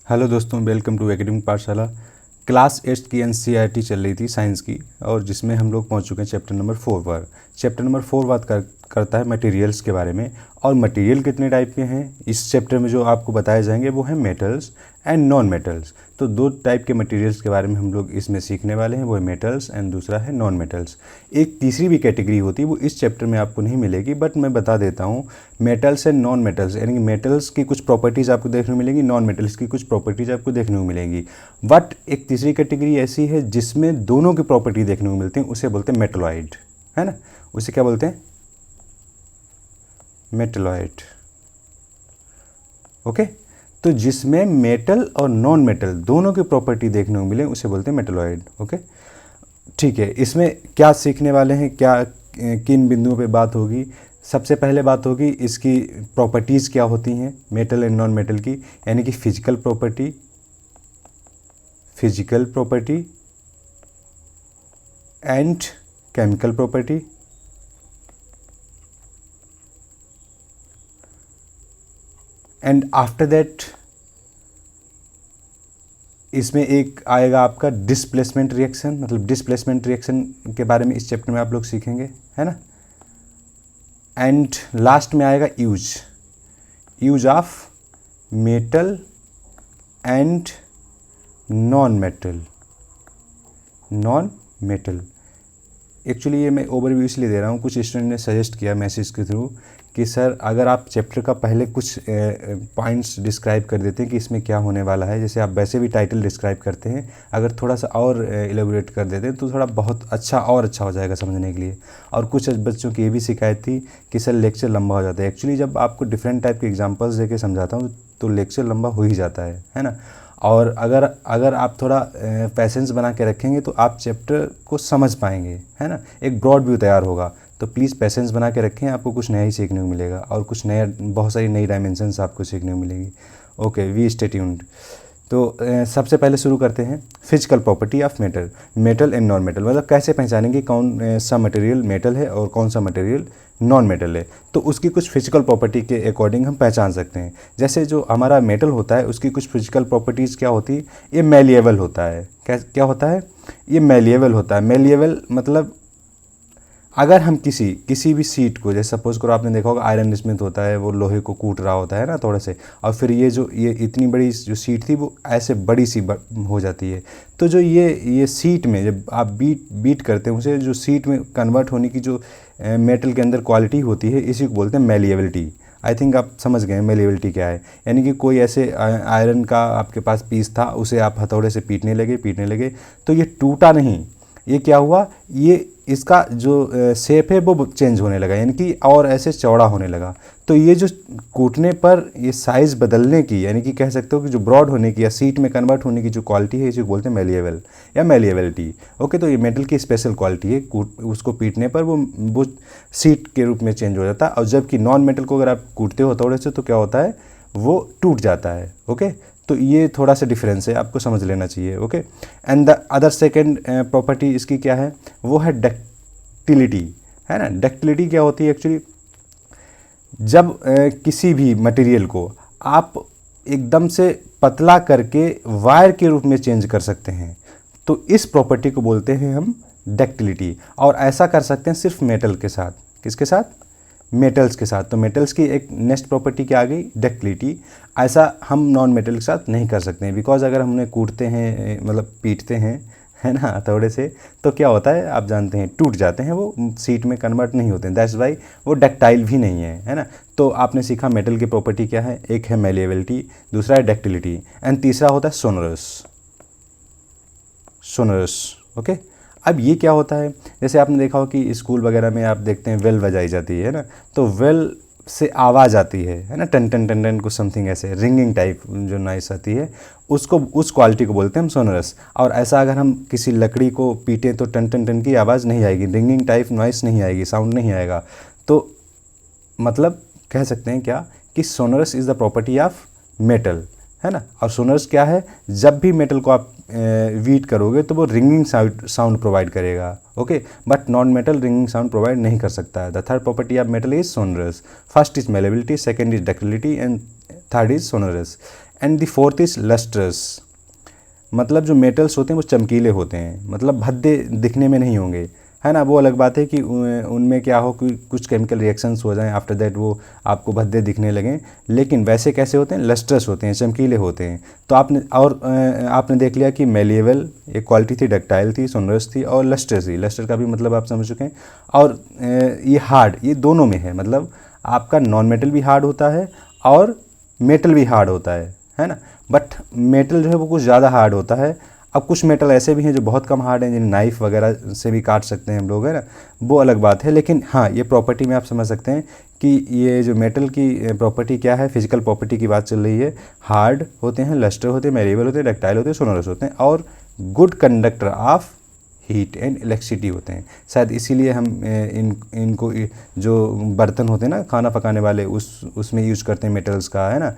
Hello दोस्तों, welcome to academic पाठशाला। Class 8 की एनसीईआरटी चल रही थी साइंस की, और जिसमें हम लोग पहुंच चुके हैं चैप्टर नंबर 4 पर। चैप्टर नंबर 4 बात करता है मटेरियल्स के बारे में। और मटेरियल कितने टाइप के हैं इस चैप्टर में जो आपको बताए जाएंगे वो हैं मेटल्स एंड नॉन मेटल्स। तो दो टाइप के मटेरियल्स के बारे में हम लोग इसमें सीखने वाले हैं, वो है मेटल्स एंड दूसरा है नॉन मेटल्स। एक तीसरी भी कैटेगरी होती है, वो इस चैप्टर में आपको नहीं मिलेगी, बट मैं बता देता हूँ। मेटल्स एंड नॉन मेटल्स, यानी कि मेटल्स की कुछ प्रॉपर्टीज़ आपको देखने को मिलेंगी, नॉन मेटल्स की कुछ प्रॉपर्टीज़ आपको देखने को मिलेंगी। बट एक तीसरी कैटेगरी ऐसी है जिसमें दोनों की प्रॉपर्टी देखने को मिलती हैं, उसे बोलते हैं मेटलॉइड, है ना। उसे क्या बोलते हैं? मेटलॉइड। ओके, तो जिसमें मेटल और नॉन मेटल दोनों की प्रॉपर्टी देखने को मिले उसे बोलते हैं मेटलॉइड। ओके, ठीक है। इसमें क्या सीखने वाले हैं, क्या किन बिंदुओं पे बात होगी? सबसे पहले बात होगी इसकी प्रॉपर्टीज़ क्या होती हैं मेटल एंड नॉन मेटल की, यानी कि physical property and chemical property. And after that इसमें एक आएगा आपका डिस्प्लेसमेंट रिएक्शन, मतलब डिस्प्लेसमेंट रिएक्शन के बारे में इस चैप्टर में आप लोग सीखेंगे, है ना। एंड लास्ट में आएगा use of metal and non metal. Actually ये मैं ओवरव्यू इसलिए दे रहा हूँ, कुछ स्टूडेंट ने सजेस्ट किया मैसेज के थ्रू कि सर अगर आप चैप्टर का पहले कुछ पॉइंट्स डिस्क्राइब कर देते हैं कि इसमें क्या होने वाला है, जैसे आप वैसे भी टाइटल डिस्क्राइब करते हैं, अगर थोड़ा सा और एलेबोरेट कर देते हैं तो थोड़ा बहुत अच्छा हो जाएगा समझने के लिए। और कुछ बच्चों की ये भी शिकायत थी कि सर लेक्चर लंबा हो जाता है। एक्चुअली जब आपको डिफरेंट टाइप के एग्जाम्पल्स देके समझाता हूँ तो लेक्चर लंबा हो ही जाता है ना। और अगर आप थोड़ा पैसेंस बना के रखेंगे तो आप चैप्टर को समझ पाएंगे, है ना। एक ब्रॉड व्यू तैयार होगा। तो प्लीज़ पैसेंस बना के रखें, आपको कुछ नया ही सीखने को मिलेगा और कुछ नया, बहुत सारी नई डायमेंशंस आपको सीखने को मिलेगी। Okay, we stay tuned. तो सबसे पहले शुरू करते हैं physical property of metal and non metal. मतलब कैसे पहचानेंगे कौन सा मटेरियल मेटल है और कौन सा मटेरियल नॉन मेटल है। तो उसकी कुछ फिजिकल प्रॉपर्टी के अकॉर्डिंग हम पहचान सकते हैं। जैसे जो हमारा मेटल होता है उसकी कुछ फिजिकल प्रॉपर्टीज़ क्या होती है? ये मेलिएबल होता है। क्या होता है? ये मेलिएबल होता है। मेलिएबल मतलब अगर हम किसी भी सीट को, जैसे सपोज करो आपने देखा होगा आयरन स्मिथ होता है, वो लोहे को कूट रहा होता है ना थोड़े से, और फिर ये इतनी बड़ी जो सीट थी वो ऐसे बड़ी सी हो जाती है। तो जो ये सीट में जब आप बीट करते हैं उसे, जो सीट में कन्वर्ट होने की जो मेटल के अंदर क्वालिटी होती है, इसी को बोलते हैं मेलिएबिलिटी। आई थिंक आप समझ गए मेलिएबिलिटी क्या है। यानी कि कोई ऐसे आयरन का आपके पास पीस था, उसे आप हथौड़े से पीटने लगे तो ये टूटा नहीं। ये क्या हुआ? ये इसका जो शेप है वो चेंज होने लगा, यानी कि और ऐसे चौड़ा होने लगा। तो ये जो कूटने पर ये साइज़ बदलने की, यानी कि कह सकते हो कि जो ब्रॉड होने की या सीट में कन्वर्ट होने की जो क्वालिटी है, इसे बोलते हैं मेलिएबल या मेलिएबिलिटी। ओके, तो ये मेटल की स्पेशल क्वालिटी है। उसको पीटने पर वो सीट के रूप में चेंज हो जाता है। और जबकि नॉन मेटल को अगर आप कूटते हो थोड़े से तो क्या होता है? वो टूट जाता है। ओके, तो ये थोड़ा सा डिफरेंस है, आपको समझ लेना चाहिए। Okay, and the other second property इसकी क्या है? वो है डक्टिलिटी, है ना। डक्टिलिटी क्या होती है एक्चुअली? जब किसी भी मटेरियल को आप एकदम से पतला करके वायर के रूप में चेंज कर सकते हैं, तो इस प्रॉपर्टी को बोलते हैं हम डक्टिलिटी। और ऐसा कर सकते हैं सिर्फ मेटल के साथ। किसके साथ? मेटल्स के साथ। तो मेटल्स की एक नेक्स्ट प्रॉपर्टी क्या आ गई? डक्टिलिटी। ऐसा हम नॉन मेटल के साथ नहीं कर सकते हैं, बिकॉज अगर हम उन्हें कूटते हैं, मतलब पीटते हैं, है ना, थोड़े से, तो क्या होता है आप जानते हैं, टूट जाते हैं, वो सीट में कन्वर्ट नहीं होते हैं। दैट्स वाई वो डक्टाइल भी नहीं है ना। तो आपने सीखा मेटल की प्रॉपर्टी क्या है? एक है मेलिएबिलिटी, दूसरा है डक्टिलिटी, एंड तीसरा होता है सोनरस। ओके, अब ये क्या होता है? जैसे आपने देखा हो कि स्कूल वगैरह में आप देखते हैं वेल बजाई जाती है ना, तो वेल से आवाज़ आती है ना, टन टन टन टन, कुछ समथिंग ऐसे रिंगिंग टाइप जो नॉइस आती है, उसको, उस क्वालिटी को बोलते हैं हम सोनरस। और ऐसा अगर हम किसी लकड़ी को पीटें तो टन टन टन की आवाज़ नहीं आएगी, रिंगिंग टाइप नॉइस नहीं आएगी, साउंड नहीं आएगा। तो मतलब कह सकते हैं क्या कि sonorous is the property of metal, है ना। और सोनरस क्या है? जब भी मेटल को आप वीट करोगे तो वो रिंगिंग साउंड प्रोवाइड करेगा। Okay, but non metal ringing sound provide नहीं कर सकता है। The third property of metal is sonorous. First is malleability, second is ductility and third is sonorous. And the fourth is lustrous, मतलब जो metals होते हैं वो चमकीले होते हैं, मतलब भद्दे दिखने में नहीं होंगे, है ना। वो अलग बात है कि उनमें क्या हो कि कुछ केमिकल रिएक्शंस हो जाएं, आफ्टर दैट वो आपको भद्दे दिखने लगें, लेकिन वैसे कैसे होते हैं, लस्ट्रस होते हैं, चमकीले होते हैं। तो आपने देख लिया कि मेलिएबल एक क्वालिटी थी, डक्टाइल थी, सोनरस थी और लस्टर थी। लस्टर का भी मतलब आप समझ चुके हैं। और ये हार्ड, ये दोनों में है, मतलब आपका नॉन मेटल भी हार्ड होता है और मेटल भी हार्ड होता है ना। बट मेटल जो है वो कुछ ज़्यादा हार्ड होता है। अब कुछ मेटल ऐसे भी हैं जो बहुत कम हार्ड हैं, जिन्हें नाइफ वगैरह से भी काट सकते हैं हम लोग, है ना, वो अलग बात है। लेकिन हाँ, ये प्रॉपर्टी में आप समझ सकते हैं कि ये जो मेटल की प्रॉपर्टी क्या है, फिजिकल प्रॉपर्टी की बात चल रही है। हार्ड होते हैं, लस्टर होते हैं, मेरिएबल होते हैं, डक्टाइल होते हैं, सोनरस होते हैं और good conductor of heat and electricity होते हैं। शायद इसीलिए हम इनको जो बर्तन होते हैं ना खाना पकाने वाले, उसमें यूज़ करते हैं मेटल्स का, है ना।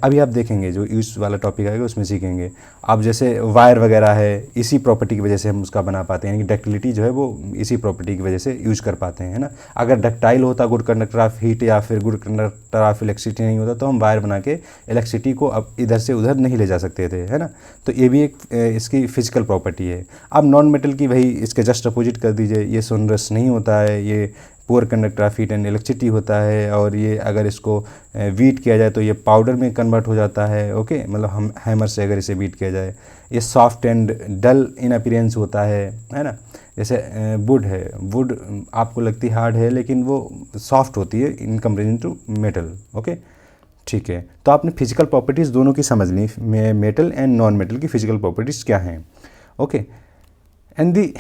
अभी आप देखेंगे जो यूज़ वाला टॉपिक आएगा उसमें सीखेंगे। अब जैसे वायर वगैरह है, इसी प्रॉपर्टी की वजह से हम उसका बना पाते हैं, यानी कि डक्टिलिटी जो है वो इसी प्रॉपर्टी की वजह से यूज़ कर पाते हैं, है ना। अगर डक्टाइल होता, गुड कंडक्टर ऑफ हीट या फिर गुड कंडक्टर ऑफ इलेक्ट्रिसिटी नहीं होता, तो हम वायर बना के इलेक्ट्रिसिटी को अब इधर से उधर नहीं ले जा सकते थे, है ना। तो ये भी एक इसकी फिजिकल प्रॉपर्टी है। अब नॉन मेटल की वही इसके जस्ट अपोजिट कर दीजिए, ये सोनरस नहीं होता है, ये poor conductor of heat and electricity होता है, और ये अगर इसको वीट किया जाए तो ये पाउडर में कन्वर्ट हो जाता है, ओके, मतलब हम हैमर से अगर इसे वीट किया जाए। ये soft and dull in appearance होता है ना। जैसे वुड है, वुड आपको लगती हार्ड है लेकिन वो सॉफ्ट होती है in comparison to metal, okay, ठीक है। तो आपने फिजिकल प्रॉपर्टीज़ दोनों की समझ ली, मेटल एंड नॉन मेटल की फिजिकल प्रॉपर्टीज़ क्या हैं, okay. And the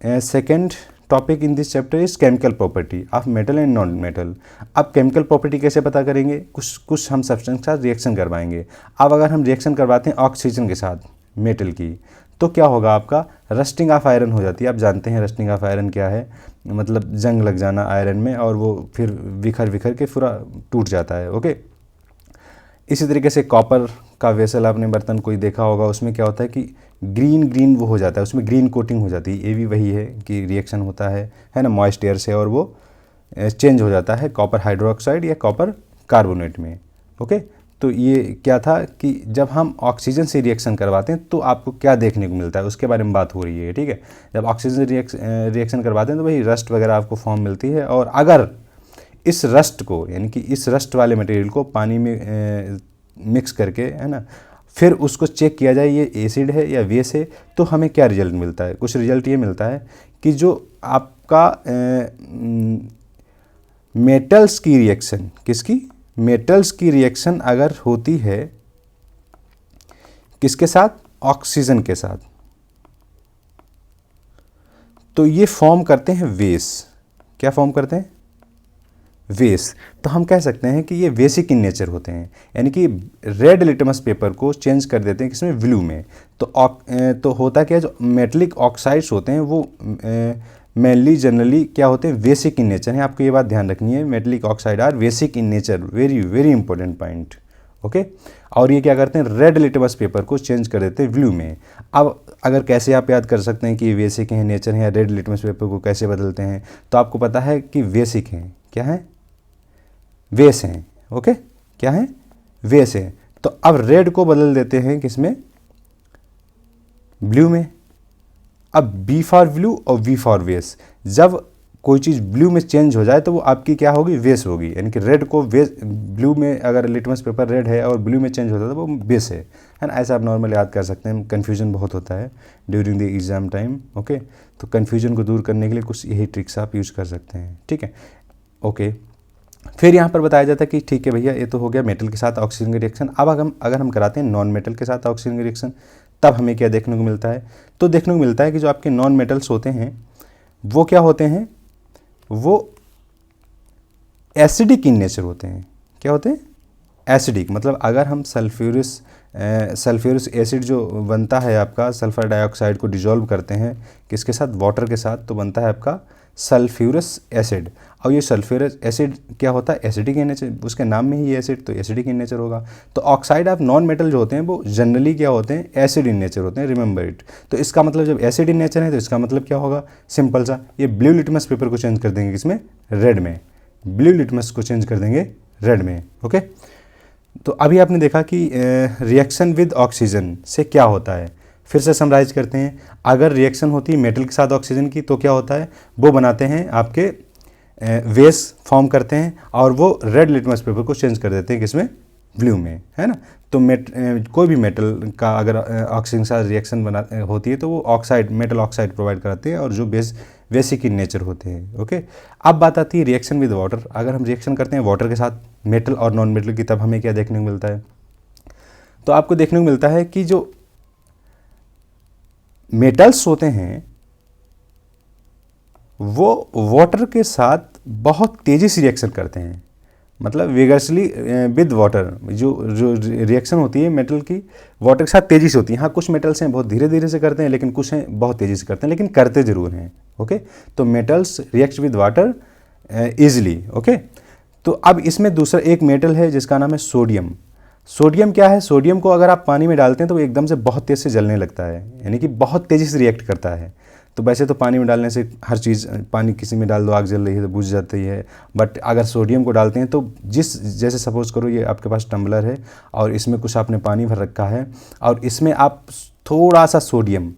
second topic in this chapter is chemical property of metal and non metal. अब केमिकल प्रॉपर्टी कैसे पता करेंगे, कुछ हम सब्सटेंस के साथ रिएक्शन करवाएंगे। अब अगर हम रिएक्शन करवाते हैं ऑक्सीजन के साथ मेटल की, तो क्या होगा, आपका रस्टिंग ऑफ आयरन हो जाती है। आप जानते हैं रस्टिंग ऑफ आयरन क्या है, मतलब जंग लग जाना आयरन में और वो फिर बिखर के पूरा टूट जाता है, ओके। इसी तरीके से कॉपर का वेसल आपने बर्तन कोई देखा होगा, उसमें क्या होता है कि ग्रीन वो हो जाता है, उसमें ग्रीन कोटिंग हो जाती है। ये भी वही है कि रिएक्शन होता है ना, मॉइस्ट एयर से, और वो चेंज हो जाता है कॉपर हाइड्रोक्साइड या कॉपर कार्बोनेट में, ओके। तो ये क्या था कि जब हम ऑक्सीजन से रिएक्शन करवाते हैं तो आपको क्या देखने को मिलता है, उसके बारे में बात हो रही है, ठीक है। जब ऑक्सीजन रिएक्शन करवाते हैं तो वही रस्ट वगैरह आपको फॉर्म मिलती है, और अगर इस रस्ट को, यानी कि इस रस्ट वाले मटेरियल को पानी में मिक्स करके, है ना, फिर उसको चेक किया जाए ये एसिड है या बेस है, तो हमें क्या रिजल्ट मिलता है। कुछ रिजल्ट ये मिलता है कि जो आपका मेटल्स की रिएक्शन, किसकी, मेटल्स की रिएक्शन अगर होती है किसके साथ, ऑक्सीजन के साथ, तो ये फॉर्म करते हैं वेस। क्या फॉर्म करते हैं, वेस। तो हम कह सकते हैं कि ये बेसिक इन नेचर होते हैं, यानी कि रेड लिटमस पेपर को चेंज कर देते हैं किसमें, ब्लू में। तो होता क्या है, जो मेटलिक ऑक्साइड्स होते हैं वो मेनली जनरली क्या होते हैं, बेसिक इन नेचर हैं। आपको ये बात ध्यान रखनी है, metallic oxide are basic in nature, very very important point, okay. और ये क्या करते हैं, रेड लिटमस पेपर को चेंज कर देते हैं ब्लू में। अब अगर कैसे आप याद कर सकते हैं कि ये बेसिक हैं, नेचर हैं, या रेड लिटमस पेपर को कैसे बदलते हैं, तो आपको पता है कि बेसिक हैं, क्या है, वेस हैं, ओके, क्या है, वेस हैं। तो अब रेड को बदल देते हैं किसमें, ब्लू में। अब बी फॉर ब्लू और वी फॉर वेस। जब कोई चीज़ ब्लू में चेंज हो जाए तो वो आपकी क्या होगी, वेस होगी, यानी कि रेड को वेस, ब्लू में अगर लिटमस पेपर रेड है और ब्लू में चेंज होता है तो वो बेस है ना। ऐसा आप नॉर्मल याद कर सकते हैं, कन्फ्यूजन बहुत होता है during the exam time, okay. तो कन्फ्यूजन को दूर करने के लिए कुछ यही ट्रिक्स आप यूज़ कर सकते हैं, ठीक है, ओके। फिर यहाँ पर बताया जाता है कि ठीक है भैया, ये तो हो गया मेटल के साथ ऑक्सीजन का रिएक्शन। अब अगर हम कराते हैं नॉन मेटल के साथ ऑक्सीजन का रिएक्शन, तब हमें क्या देखने को मिलता है, तो देखने को मिलता है कि जो आपके नॉन मेटल्स होते हैं वो क्या होते हैं, वो एसिडिक इन नेचर होते हैं। क्या होते हैं, एसिडिक। मतलब अगर हम सल्फ्यूरस एसिड जो बनता है आपका, सल्फर डाइऑक्साइड को डिजोल्व करते हैं किसके साथ, वाटर के साथ, तो बनता है आपका सल्फ्यूरस एसिड। और ये सल्फ्यूरस एसिड क्या होता है, एसिडिक इन नेचर, उसके नाम में ही एसिड, तो एसिडिक इन नेचर होगा। तो ऑक्साइड ऑफ नॉन मेटल जो होते हैं वो जनरली क्या होते हैं, एसिड इन नेचर होते हैं, रिमेंबर इट। तो इसका मतलब जब एसिड इन नेचर है तो इसका मतलब क्या होगा, सिंपल सा, ये ब्लू लिटमस पेपर को चेंज कर देंगे किसमें, रेड में। ब्लू लिटमस को चेंज कर देंगे रेड में, ओके। तो अभी आपने देखा कि रिएक्शन विद ऑक्सीजन से क्या होता है। फिर से समराइज करते हैं, अगर रिएक्शन होती है मेटल के साथ ऑक्सीजन की तो क्या होता है, वो बनाते हैं आपके वेस फॉर्म करते हैं और वो रेड लिटमस पेपर को चेंज कर देते हैं किसमें, ब्लू में, है ना। तो कोई भी मेटल का अगर ऑक्सीजन के साथ रिएक्शन बना होती है तो वो ऑक्साइड, मेटल ऑक्साइड प्रोवाइड कराते हैं और जो बेसिक इन नेचर होते हैं। ओके, अब बात आती है रिएक्शन विद वाटर। अगर हम रिएक्शन करते हैं वाटर के साथ मेटल और नॉन मेटल की, तब हमें क्या देखने को मिलता है, तो आपको देखने को मिलता है कि जो मेटल्स होते हैं वो वाटर के साथ बहुत तेज़ी से रिएक्शन करते हैं, मतलब विगरसली विद वाटर। जो जो रिएक्शन होती है मेटल की वाटर के साथ तेज़ी से होती है। हाँ, कुछ मेटल्स हैं बहुत धीरे धीरे से करते हैं, लेकिन कुछ हैं बहुत तेज़ी से करते हैं, लेकिन करते ज़रूर हैं। ओके, तो metals react with water easily. Okay, तो अब इसमें दूसरा एक मेटल है जिसका नाम है सोडियम। सोडियम क्या है, सोडियम को अगर आप पानी में डालते हैं तो वो एकदम से बहुत तेज़ से जलने लगता है, यानी कि बहुत तेज़ी से रिएक्ट करता है। तो वैसे तो पानी में डालने से हर चीज़, पानी किसी में डाल दो आग जल रही है तो बुझ जाती है, बट अगर सोडियम को डालते हैं तो जैसे सपोज़ करो ये आपके पास टम्बलर है और इसमें कुछ आपने पानी भर रखा है और इसमें आप थोड़ा सा सोडियम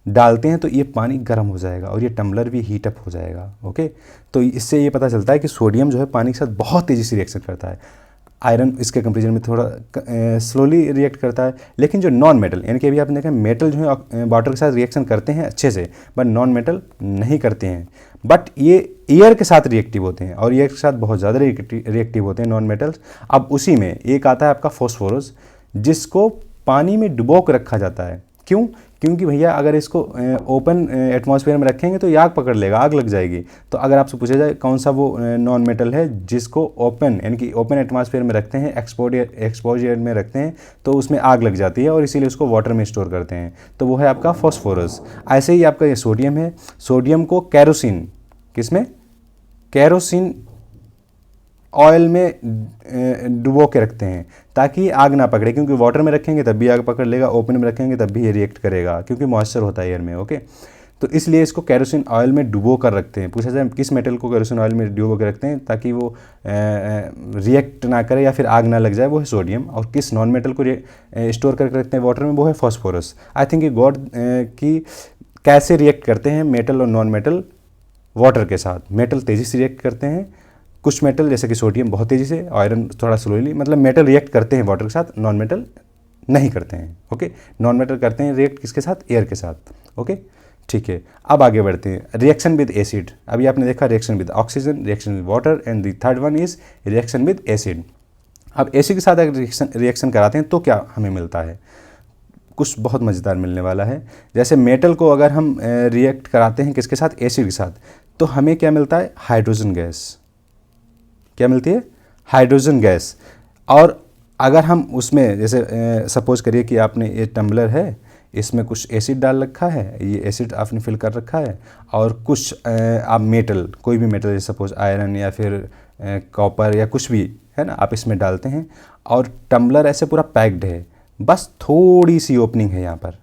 डालते हैं तो ये पानी गर्म हो जाएगा और ये टम्बलर भी हीट अप हो जाएगा। ओके, तो इससे ये पता चलता है कि सोडियम जो है पानी के साथ बहुत तेज़ी से रिएक्शन करता है। आयरन इसके कंपेरिजन में थोड़ा स्लोली रिएक्ट करता है, लेकिन जो नॉन मेटल, यानी कि अभी आपने देखा मेटल जो है वाटर के साथ रिएक्शन करते हैं अच्छे से, बट नॉन मेटल नहीं करते हैं। बट ये एयर के साथ रिएक्टिव होते हैं और एयर के साथ बहुत ज़्यादा रिएक्टिव होते हैं नॉन मेटल्स। अब उसी में एक आता है आपका फॉस्फोरस, जिसको पानी में डुबो कर रखा जाता है। क्यों? क्योंकि भैया अगर इसको ओपन एटमॉस्फेयर में रखेंगे तो ये आग पकड़ लेगा, आग लग जाएगी। तो अगर आपसे पूछा जाए कौन सा वो नॉन मेटल है जिसको ओपन, यानी कि ओपन एटमॉस्फेयर में रखते हैं, एक्सपोज एयर में रखते हैं तो उसमें आग लग जाती है और इसीलिए उसको वाटर में स्टोर करते हैं, तो वो है आपका फॉस्फोरस। ऐसे ही आपका ये सोडियम है, सोडियम को कैरोसिन, किसमें, कैरोसिन ऑयल में डुबो के रखते हैं ताकि आग ना पकड़े, क्योंकि वाटर में रखेंगे तब भी आग पकड़ लेगा, ओपन में रखेंगे तब भी ये रिएक्ट करेगा क्योंकि मॉइस्चर होता है एयर में। ओके, तो इसलिए इसको कैरोसिन ऑयल में डुबो कर रखते हैं। पूछा जाए किस मेटल को कैरोसिन ऑयल में डुबो कर रखते हैं ताकि वो रिएक्ट ना करे या फिर आग ना लग जाए, वो है सोडियम। और किस नॉन मेटल को स्टोर करके रखते हैं वाटर में, वो है फॉस्फोरस। आई थिंक ये गॉड की कैसे रिएक्ट करते हैं मेटल और नॉन मेटल वाटर के साथ। मेटल तेज़ी से रिएक्ट करते हैं, कुछ मेटल जैसे कि सोडियम बहुत तेज़ी से, आयरन थोड़ा स्लोली, मतलब मेटल रिएक्ट करते हैं वाटर के साथ, नॉन मेटल नहीं करते हैं। ओके, नॉन मेटल करते हैं रिएक्ट किसके साथ, एयर के साथ। ओके, ठीक है, अब आगे बढ़ते हैं। Reaction with acid. अभी आपने देखा reaction with oxygen, reaction with water, and the third one is reaction with acid. अब एसिड के साथ अगर रिएक्शन कराते हैं तो क्या हमें मिलता है, कुछ बहुत मज़ेदार मिलने वाला है। जैसे मेटल को अगर हम रिएक्ट कराते हैं किसके साथ, एसिड के साथ, तो हमें क्या मिलता है, हाइड्रोजन गैस। क्या मिलती है, हाइड्रोजन गैस। और अगर हम उसमें जैसे सपोज करिए कि आपने ये टम्बलर है, इसमें कुछ एसिड डाल रखा है, ये एसिड आपने फिल कर रखा है, और कुछ आप मेटल, कोई भी मेटल जैसे सपोज आयरन या फिर कॉपर या कुछ भी है ना, आप इसमें डालते हैं और टम्बलर ऐसे पूरा पैक्ड है, बस थोड़ी सी ओपनिंग है यहाँ पर।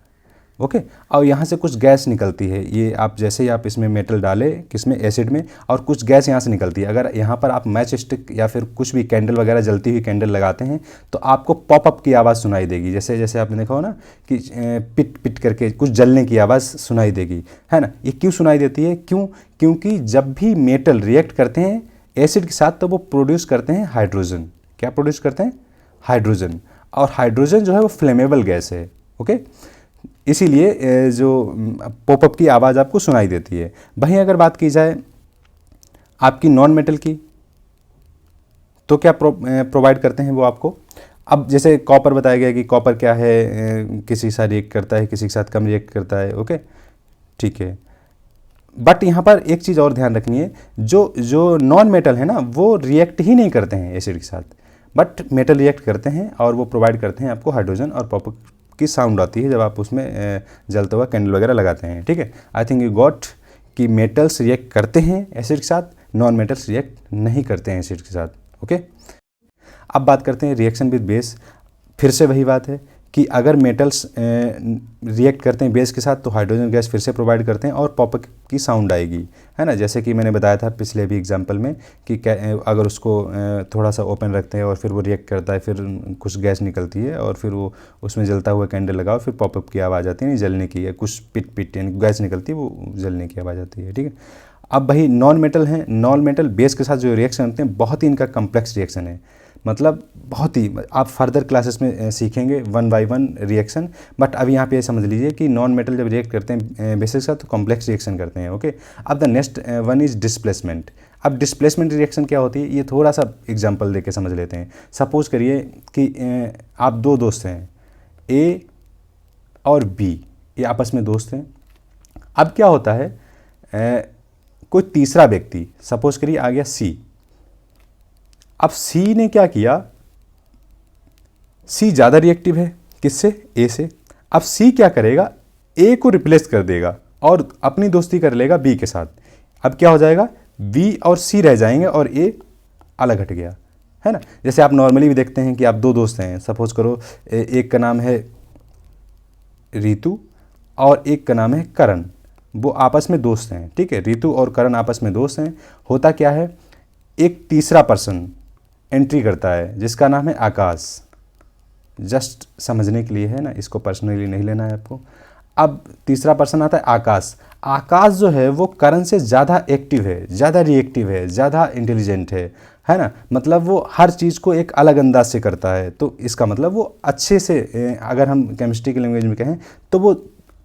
ओके, और यहाँ से कुछ गैस निकलती है। ये आप जैसे ही आप इसमें मेटल डाले किसमें, एसिड में, और कुछ गैस यहाँ से निकलती है। अगर यहाँ पर आप मैच स्टिक या फिर कुछ भी कैंडल वगैरह, जलती हुई कैंडल लगाते हैं तो आपको पॉपअप की आवाज़ सुनाई देगी। जैसे जैसे आपने देखा हो ना कि पिट पिट करके कुछ जलने की आवाज़ सुनाई देगी, है ना। ये क्यों सुनाई देती है, क्यों, क्योंकि जब भी मेटल रिएक्ट करते हैं एसिड के साथ तो वो प्रोड्यूस करते हैं हाइड्रोजन। क्या प्रोड्यूस करते हैं, हाइड्रोजन। और हाइड्रोजन जो है वो फ्लेमेबल गैस है। ओके, इसीलिए जो पॉपअप की आवाज़ आपको सुनाई देती है। वहीं अगर बात की जाए आपकी नॉन मेटल की, तो क्या प्रोवाइड करते हैं वो आपको। अब जैसे कॉपर बताया गया कि कॉपर क्या है, किसी के साथ रिएक्ट करता है, किसी के साथ कम रिएक्ट करता है। ओके, ठीक है, बट यहाँ पर एक चीज़ और ध्यान रखनी है, जो नॉन मेटल है ना वो रिएक्ट ही नहीं करते हैं एसिड के साथ, बट मेटल रिएक्ट करते हैं और वो प्रोवाइड करते हैं आपको हाइड्रोजन, और पॉपअप की साउंड आती है जब आप उसमें जलता हुआ कैंडल वगैरह लगाते हैं। ठीक है, आई थिंक यू गॉट कि मेटल्स रिएक्ट करते हैं एसिड के साथ, नॉन मेटल्स रिएक्ट नहीं करते हैं एसिड के साथ। ओके, अब बात करते हैं रिएक्शन विद बेस। फिर से वही बात है कि अगर मेटल्स रिएक्ट करते हैं बेस के साथ तो हाइड्रोजन गैस फिर से प्रोवाइड करते हैं और पॉप की साउंड आएगी, है ना। जैसे कि मैंने बताया था पिछले भी एग्जांपल में कि अगर उसको थोड़ा सा ओपन रखते हैं और फिर वो रिएक्ट करता है, फिर कुछ गैस निकलती है और फिर वो उसमें जलता हुआ कैंडल लगाओ, फिर पॉपअप की आवाज़ आती है, नहीं जलने की है, कुछ पिट पिट यानी गैस निकलती है, वो जलने की आवाज़ आती है, ठीक है। अब भाई नॉन मेटल हैं, नॉन मेटल बेस के साथ जो रिएक्शन होते हैं बहुत ही इनका कम्प्लेक्स रिएक्शन है, मतलब बहुत ही, आप फर्दर क्लासेस में सीखेंगे 1 बाय 1 रिएक्शन, बट अब यहाँ पे समझ लीजिए कि नॉन मेटल जब रिएक्ट करते हैं बेस के साथ तो कॉम्प्लेक्स रिएक्शन करते हैं, ओके। अब the next one is displacement. अब डिस्प्लेसमेंट रिएक्शन क्या होती है, ये थोड़ा सा एग्जांपल देके समझ लेते हैं। सपोज करिए कि आप दो दोस्त हैं, ए और बी, ये आपस में दोस्त हैं। अब क्या होता है, कोई तीसरा व्यक्ति सपोज करिए आ गया सी। अब सी ने क्या किया, सी ज़्यादा रिएक्टिव है किससे, ए से। अब सी क्या करेगा, ए को रिप्लेस कर देगा और अपनी दोस्ती कर लेगा बी के साथ। अब क्या हो जाएगा, बी और सी रह जाएंगे और ए अलग हट गया, है ना। जैसे आप नॉर्मली भी देखते हैं कि आप दो दोस्त हैं, सपोज करो एक का नाम है रितु और एक का नाम है करण, वो आपस में दोस्त हैं, ठीक है। रितु और करण आपस में दोस्त हैं। होता क्या है, एक तीसरा पर्सन एंट्री करता है जिसका नाम है आकाश, जस्ट समझने के लिए है ना, इसको पर्सनली नहीं लेना है आपको। अब तीसरा पर्सन आता है आकाश। आकाश जो है वो करण से ज़्यादा एक्टिव है, ज़्यादा रिएक्टिव है, ज़्यादा इंटेलिजेंट है ना। मतलब वो हर चीज़ को एक अलग अंदाज से करता है, तो इसका मतलब वो अच्छे से, अगर हम केमिस्ट्री की लैंग्वेज में कहें तो वो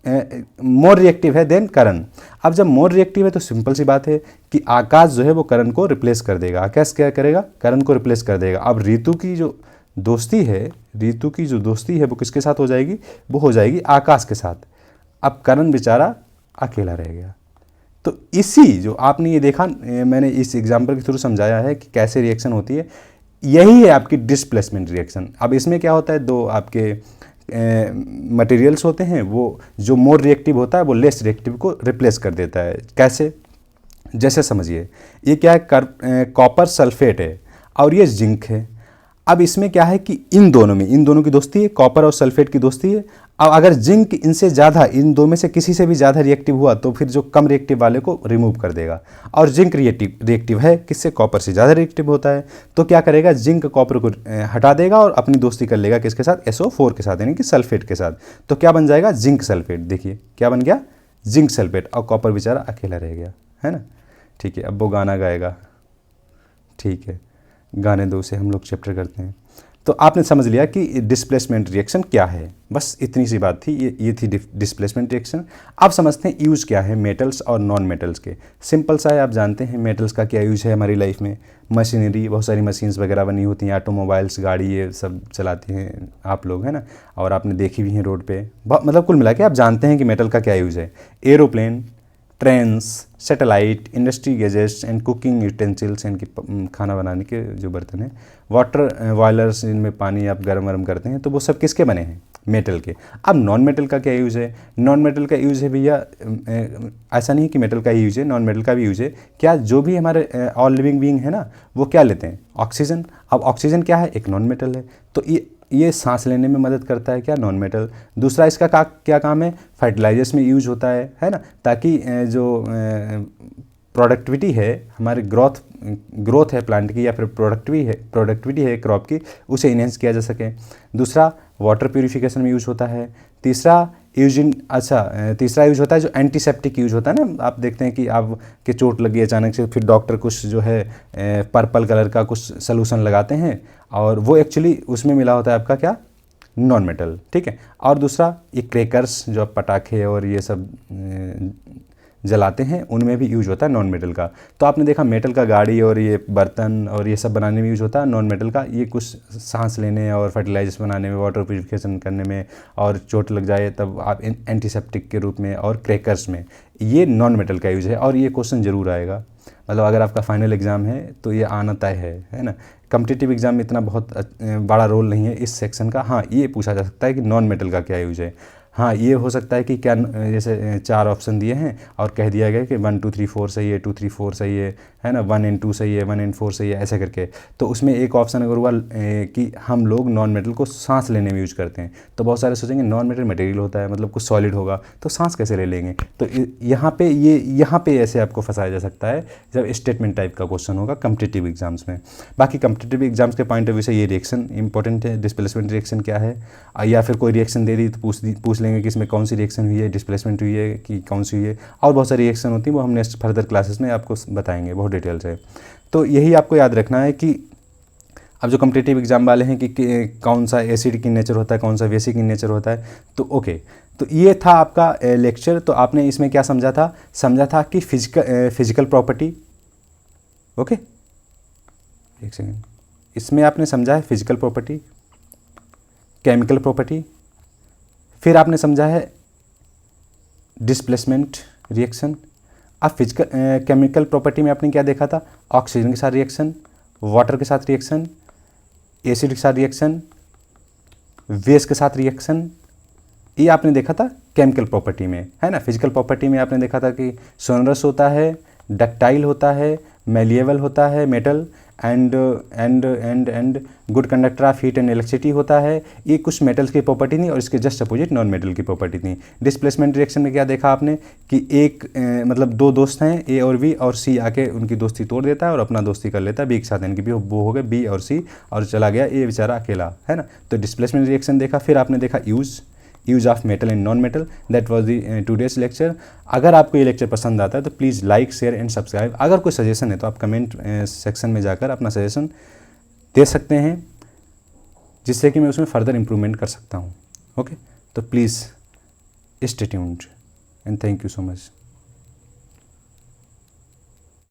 मोर रिएक्टिव है देन करण। अब जब मोर रिएक्टिव है तो सिंपल सी बात है कि आकाश जो है वो करण को रिप्लेस कर देगा। आकाश क्या करेगा, करण को रिप्लेस कर देगा। अब रितु की जो दोस्ती है वो किसके साथ हो जाएगी, वो हो जाएगी आकाश के साथ। अब करण बेचारा अकेला रह गया। तो इसी जो आपने ये देखा, मैंने इस एग्जाम्पल के थ्रू समझाया है कि कैसे रिएक्शन होती है, यही है आपकी डिस्प्लेसमेंट रिएक्शन। अब इसमें क्या होता है, दो आपके मटेरियल्स होते हैं, वो जो मोर रिएक्टिव होता है वो लेस रिएक्टिव को रिप्लेस कर देता है। कैसे, जैसे समझिए ये क्या है, कॉपर सल्फेट है और ये जिंक है। अब इसमें क्या है कि इन दोनों की दोस्ती है, कॉपर और सल्फेट की दोस्ती है। अब अगर जिंक इनसे ज़्यादा, इन दो में से किसी से भी ज़्यादा रिएक्टिव हुआ तो फिर जो कम रिएक्टिव वाले को रिमूव कर देगा। और जिंक रिएक्टिव है किससे, कॉपर से ज़्यादा रिएक्टिव होता है, तो क्या करेगा, जिंक कॉपर को हटा देगा और अपनी दोस्ती कर लेगा किसके साथ, SO4 के साथ, यानी कि सल्फेट के साथ। तो क्या बन जाएगा, जिंक सल्फेट। देखिए क्या बन गया, जिंक सल्फेट, और कॉपर बेचारा अकेला रह गया, है ना। ठीक है, अब वो गाना गाएगा, ठीक है, गाने दो से हम लोग चैप्टर करते हैं। तो आपने समझ लिया कि डिस्प्लेसमेंट रिएक्शन क्या है, बस इतनी सी बात थी। ये थी डिस्प्लेसमेंट रिएक्शन। अब समझते हैं यूज़ क्या है मेटल्स और नॉन मेटल्स के। सिंपल सा है, आप जानते हैं मेटल्स का क्या यूज़ है हमारी लाइफ में। मशीनरी, बहुत सारी मशीन्स वगैरह बनी होती हैं, ऑटोमोबाइल्स, गाड़ी, ये सब चलाते हैं आप लोग, है ना। और आपने देखी भी हैं रोड पे, मतलब कुल मिला के आप जानते हैं कि मेटल का क्या यूज़ है। Aeroplane, trains, satellite, industry gadgets and cooking utensils, इनकी खाना बनाने के जो बर्तन हैं, वाटर बॉयलर्स, इनमें पानी आप गर्म वर्म करते हैं, तो वो सब किसके बने हैं, मेटल के। अब नॉन मेटल का क्या यूज़ है, नॉन मेटल का यूज़ है भैया, ऐसा नहीं कि मेटल का ही यूज़ है, नॉन मेटल का भी यूज़ है। क्या, जो भी हमारे ऑल लिविंग बीइंग है ना, वो क्या लेते हैं, ऑक्सीजन। अब ऑक्सीजन क्या है, एक नॉन मेटल है, तो ये सांस लेने में मदद करता है, क्या, नॉन मेटल। दूसरा इसका क्या काम है, फर्टिलाइजर्स में यूज होता है ना, ताकि जो प्रोडक्टिविटी है, हमारे ग्रोथ है प्लांट की, या फिर प्रोडक्टिविटी है क्रॉप की, उसे इन्हेंस किया जा सके। दूसरा वाटर प्यूरिफिकेशन में यूज होता है। तीसरा यूज होता है जो एंटीसेप्टिक यूज होता है ना। आप देखते हैं कि आपके चोट लगी अचानक से, फिर डॉक्टर कुछ जो है पर्पल कलर का कुछ सलूशन लगाते हैं, और वो एक्चुअली उसमें मिला होता है आपका क्या, नॉन मेटल, ठीक है। और दूसरा ये क्रैकर्स, जो आप पटाखे और ये सब जलाते हैं, उनमें भी यूज होता है नॉन मेटल का। तो आपने देखा मेटल का गाड़ी और ये बर्तन और ये सब बनाने में यूज होता है, नॉन मेटल का ये कुछ सांस लेने और फर्टिलाइजर्स बनाने में, वाटर प्यूरिफिकेशन करने में, और चोट लग जाए तब आप एंटीसेप्टिक के रूप में, और क्रैकर्स में, ये नॉन मेटल का यूज है। और ये क्वेश्चन जरूर आएगा, मतलब अगर आपका फाइनल एग्ज़ाम है तो ये आना तय है ना। कॉम्पिटिटिव एग्जाम में इतना बहुत बड़ा रोल नहीं है इस सेक्शन का। हाँ, ये पूछा जा सकता है कि नॉन मेटल का क्या यूज है। हाँ, ये हो सकता है कि क्या जैसे 4 ऑप्शन दिए हैं और कह दिया गया कि 1 2 3 4 सही है, 2 3 4 सही है ना, 1 एंड 2 सही है, 1 एंड 4 सही है, ऐसे करके। तो उसमें एक ऑप्शन अगर हुआ कि हम लोग नॉन मेटल को सांस लेने में यूज करते हैं, तो बहुत सारे सोचेंगे नॉन मेटल मटेरियल होता है, मतलब कुछ सॉलिड होगा, तो सांस कैसे ले लेंगे। तो यहाँ पे ऐसे आपको फंसाया जा सकता है जब स्टेटमेंट टाइप का क्वेश्चन होगा कम्पिटिटिव एग्जाम्स में। बाकी कम्पिटिटिव एग्जाम्स के पॉइंट ऑफ व्यू से ये रिएक्शन इंपॉर्टेंट है, डिस्प्लेसमेंट रिएक्शन क्या है, या फिर कोई रिएक्शन दे दी तो पूछ लेंगे कि इसमें कौन सी रिएक्शन हुई है, डिस्प्लेसमेंट हुई है कि कौन सी हुई है, और बहुत सारी रिएक्शन होती है, वो हम नेक्स्ट फर्दर क्लासेस में आपको बताएंगे बहुत डिटेल से। तो यही आपको याद रखना है कि अब जो कम्पिटिटिव एग्जाम वाले हैं कि कौन सा एसिड की नेचर होता है, कौन सा बेसिक in नेचर होता है, तो ओके। तो ये था आपका लेक्चर। तो आपने इसमें क्या समझा था कि फिजिकल प्रॉपर्टी, ओके, एक सेकेंड, इसमें आपने समझा है फिजिकल प्रॉपर्टी, केमिकल प्रॉपर्टी, फिर आपने समझा है डिस्प्लेसमेंट रिएक्शन। अब फिजिकल केमिकल प्रॉपर्टी में आपने क्या देखा था, ऑक्सीजन के साथ रिएक्शन, वाटर के साथ रिएक्शन, एसिड के साथ रिएक्शन, बेस के साथ रिएक्शन, ये आपने देखा था केमिकल प्रॉपर्टी में, है ना। फिजिकल प्रॉपर्टी में आपने देखा था कि सोनरस होता है, डक्टाइल होता है, मेलिएबल होता है metal, and good conductor of heat and electricity होता है। ये कुछ मेटल्स की प्रॉपर्टी थी और इसके जस्ट अपोजिट नॉन मेटल की प्रॉपर्टी थी। डिस्प्लेसमेंट रिएक्शन में क्या देखा आपने कि एक मतलब दो दोस्त हैं ए और बी, और सी आके उनकी दोस्ती तोड़ देता है और अपना दोस्ती कर लेता है बी के साथ, यानी कि वो हो गए बी और सी, और चला गया ए बेचारा अकेला, है ना। तो डिस्प्लेसमेंट रिएक्शन देखा। फिर आपने देखा use of metal and non metal. That was the today's lecture. अगर आपको ये लेक्चर पसंद आता है तो please like, share and subscribe. अगर कोई सजेशन है तो आप कमेंट सेक्शन में जाकर अपना सजेशन दे सकते हैं, जिससे कि मैं उसमें फर्दर इम्प्रूवमेंट कर सकता हूँ। ओके, तो please stay tuned and thank you so much.